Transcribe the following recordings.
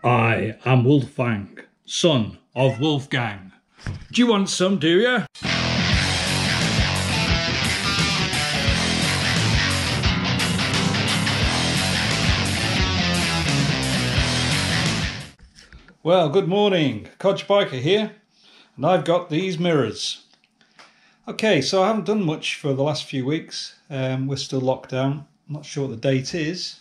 I am Wolfgang, son of Wolfgang. Do you want some, do you? Well, good morning. Codger Biker here, and I've got these mirrors. Okay, so I haven't done much for the last few weeks. We're still locked down. I'm not sure what the date is.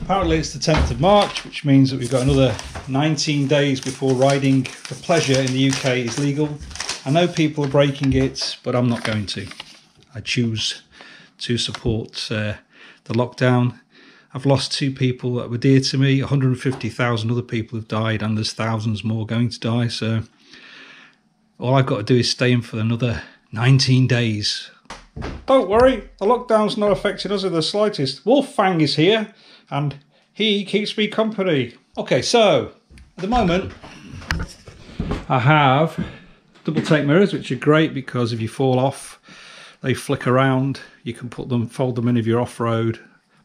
Apparently it's the 10th of March, which means that we've got another 19 days before riding for pleasure in the UK is legal. I know people are breaking it, but I'm not going to. I choose to support the lockdown. I've lost 2 people that were dear to me, 150,000 other people have died, and there's thousands more going to die, so all I've got to do is stay in for another 19 days. Don't worry, the lockdown's not affecting us in the slightest. Wolfgang is here, and he keeps me company. Okay, so, at the moment, I have double take mirrors, which are great because if you fall off, they flick around. You can put them, fold them in if you're off-road,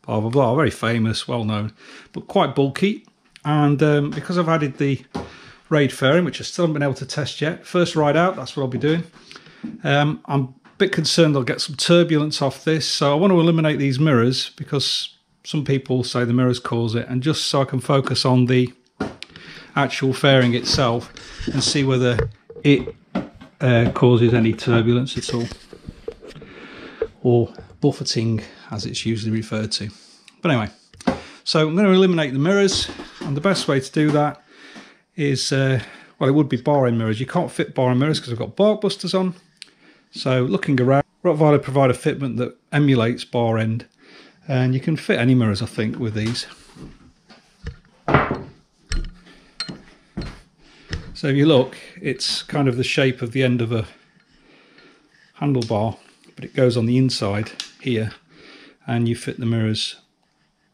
blah, blah, blah. Very famous, well known, but quite bulky. And because I've added the raid fairing, which I still haven't been able to test yet, first ride out, that's what I'll be doing. I'm a bit concerned I'll get some turbulence off this, so I want to eliminate these mirrors because some people say the mirrors cause it, and just so I can focus on the actual fairing itself and see whether it causes any turbulence at all, or buffeting as it's usually referred to. But anyway, so I'm going to eliminate the mirrors, and the best way to do that is, well, it would be bar end mirrors. You can't fit bar end mirrors because I've got Barkbusters on. So looking around, Rottweiler provide a fitment that emulates bar end, and you can fit any mirrors, I think, with these. So if you look, it's kind of the shape of the end of a handlebar, but it goes on the inside here, and you fit the mirrors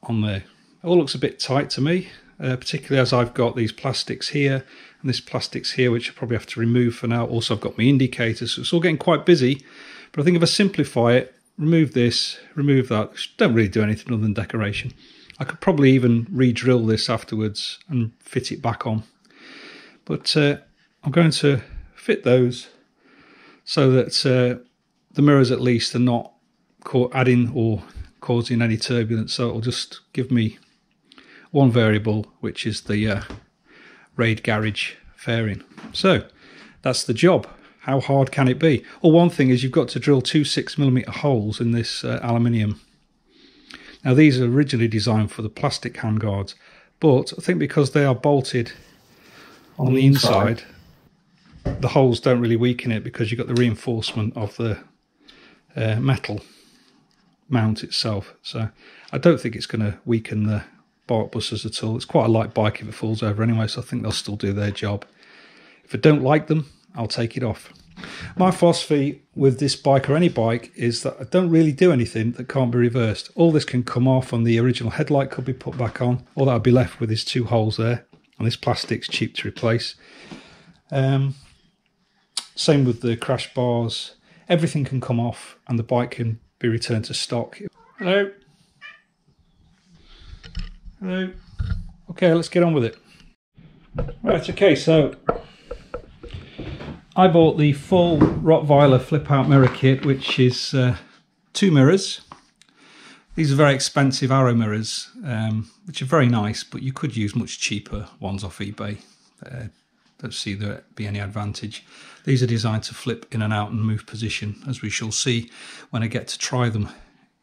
on there. It all looks a bit tight to me, particularly as I've got these plastics here and this plastics here, which I probably have to remove for now. Also, I've got my indicators, so it's all getting quite busy. But I think if I simplify it, remove this, remove that, which don't really do anything other than decoration. I could probably even re-drill this afterwards and fit it back on. But I'm going to fit those so that the mirrors at least are not adding or causing any turbulence. So it'll just give me one variable, which is the raid garage fairing. So that's the job. How hard can it be? Well, one thing is you've got to drill 2 6mm holes in this aluminium. Now these are originally designed for the plastic handguards, but I think because they are bolted on the inside, the holes don't really weaken it because you've got the reinforcement of the metal mount itself. So I don't think it's going to weaken the Barkbusters at all. It's quite a light bike if it falls over anyway, so I think they'll still do their job. If I don't like them, I'll take it off. My philosophy with this bike or any bike is that I don't really do anything that can't be reversed. All this can come off, and the original headlight could be put back on. All that I'd be left with is 2 holes there, and this plastic's cheap to replace. Same with the crash bars. Everything can come off and the bike can be returned to stock. Hello? Hello? Okay, let's get on with it. Right, okay, so I bought the full Rottweiler flip-out mirror kit, which is 2 mirrors. These are very expensive Arrow mirrors, which are very nice, but you could use much cheaper ones off eBay. Don't see there be any advantage. These are designed to flip in and out and move position, as we shall see when I get to try them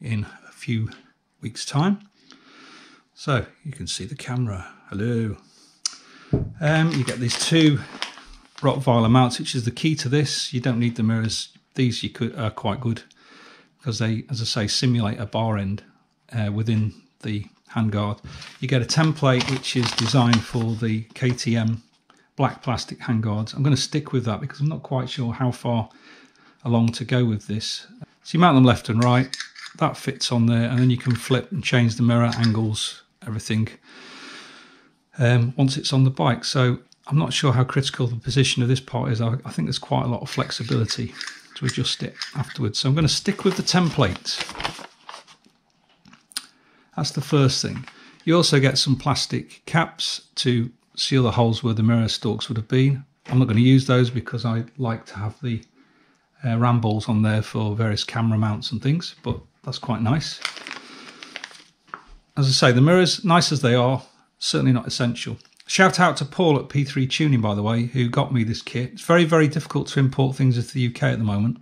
in a few weeks' time. So you can see the camera. Hello. You get these 2 Rottweiler mounts, which is the key to this. You don't need the mirrors. These are quite good because they, as I say, simulate a bar end within the handguard. You get a template which is designed for the KTM black plastic handguards. I'm going to stick with that because I'm not quite sure how far along to go with this. So you mount them left and right, that fits on there, and then you can flip and change the mirror angles, everything, once it's on the bike. So I'm not sure how critical the position of this part is. I think there's quite a lot of flexibility to adjust it afterwards. So I'm going to stick with the template. That's the first thing. You also get some plastic caps to seal the holes where the mirror stalks would have been. I'm not going to use those because I like to have the ram balls on there for various camera mounts and things, but that's quite nice. As I say, the mirrors, nice as they are, certainly not essential. Shout out to Paul at P3 Tuning, by the way, who got me this kit. It's very, very difficult to import things into the UK at the moment.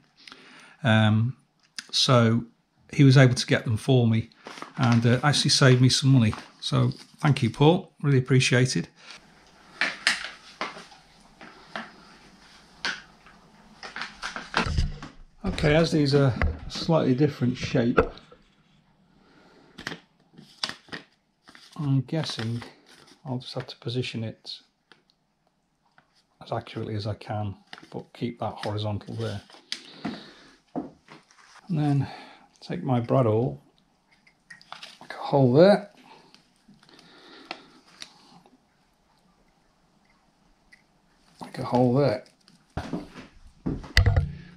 So he was able to get them for me and actually saved me some money. So thank you, Paul. Really appreciated. Okay, as these are a slightly different shape, I'm guessing I'll just have to position it as accurately as I can, but keep that horizontal there. And then take my brad awl, make a hole there, make a hole there.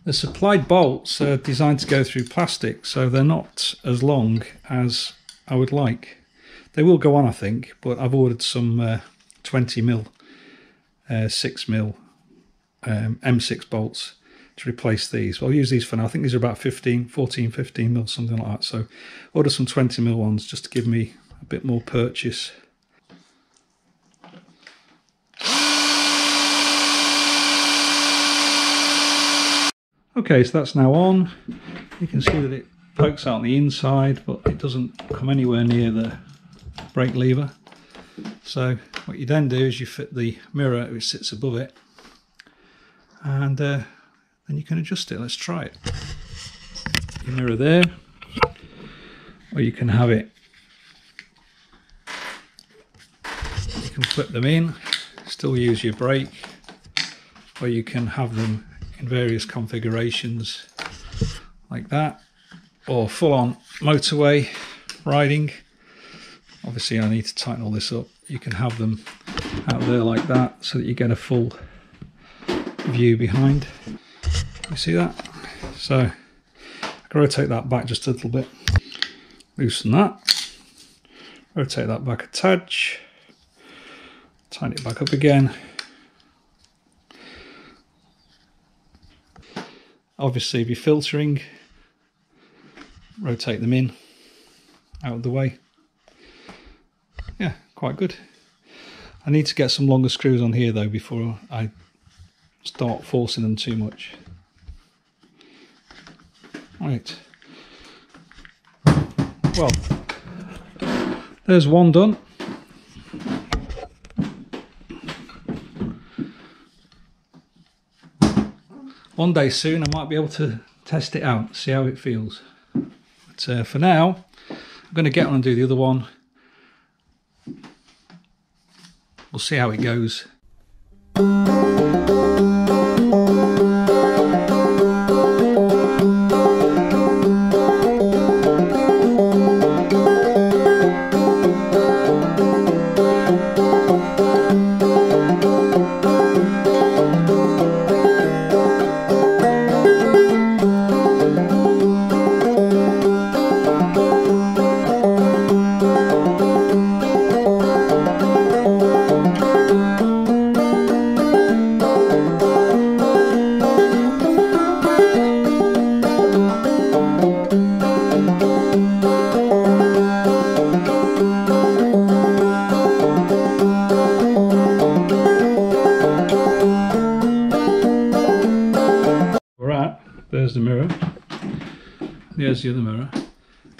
The supplied bolts are designed to go through plastic, so they're not as long as I would like. They will go on, I think, but I've ordered some 20mm, 6mm M6 bolts to replace these. Well, I'll use these for now. I think these are about 15mm, something like that. So order some 20mm ones just to give me a bit more purchase. Okay, so that's now on. You can see that it pokes out on the inside, but it doesn't come anywhere near the brake lever. So what you then do is you fit the mirror which sits above it, and then you can adjust it. Let's try it. Your mirror there, or you can have it, you can flip them in, still use your brake, or you can have them in various configurations like that, or full on motorway riding. Obviously I need to tighten all this up. You can have them out there like that so that you get a full view behind. You see that? So I can rotate that back just a little bit, loosen that, rotate that back a touch, tighten it back up again. Obviously, if you're filtering, rotate them in, out of the way. Yeah, quite good. I need to get some longer screws on here though before I start forcing them too much. Right. Well, there's one done. One day soon I might be able to test it out, see how it feels. But for now, I'm going to get on and do the other one. We'll see how it goes. There's the mirror, there's the other mirror,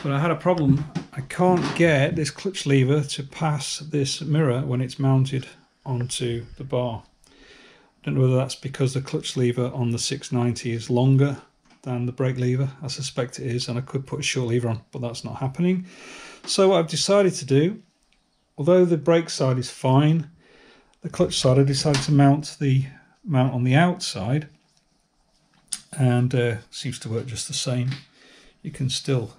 but I had a problem. I can't get this clutch lever to pass this mirror when it's mounted onto the bar. I don't know whether that's because the clutch lever on the 690 is longer than the brake lever. I suspect it is, and I could put a short lever on, but that's not happening. So what I've decided to do, although the brake side is fine, the clutch side I decided to mount on the outside, and seems to work just the same. You can still,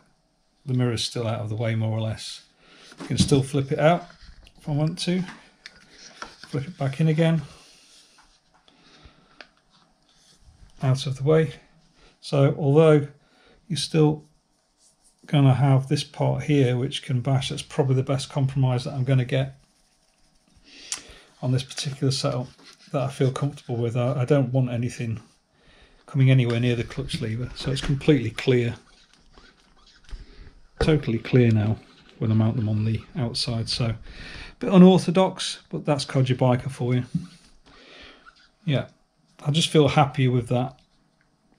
the mirror's still out of the way more or less. You can still flip it out if I want to, flip it back in again, out of the way. So although you still going to have this part here which can bash. That's probably the best compromise that I'm going to get on this particular setup that I feel comfortable with. I don't want anything coming anywhere near the clutch lever, so it's completely clear, totally clear now when I mount them on the outside. So a bit unorthodox, but that's Codger Biker for you. Yeah, I just feel happy with that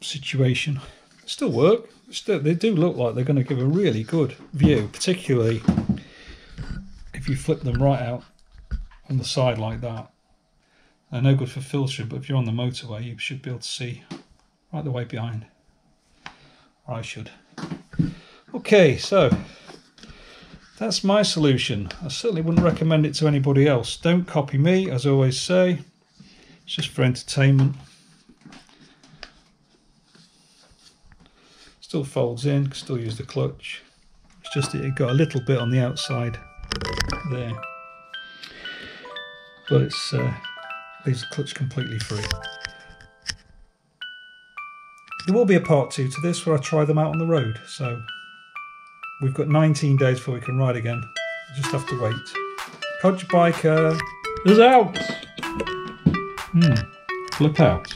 situation. Still work. They do look like they're going to give a really good view, particularly if you flip them right out on the side like that. They're no good for filtering, but if you're on the motorway, you should be able to see right the way behind. Or I should. Okay, so that's my solution. I certainly wouldn't recommend it to anybody else. Don't copy me, as I always say. It's just for entertainment. Still folds in, can still use the clutch. It's just that it got a little bit on the outside there. But it's leaves the clutch completely free. There will be a part 2 to this where I try them out on the road. So we've got 19 days before we can ride again. We just have to wait. Codger Biker is out. Flip out.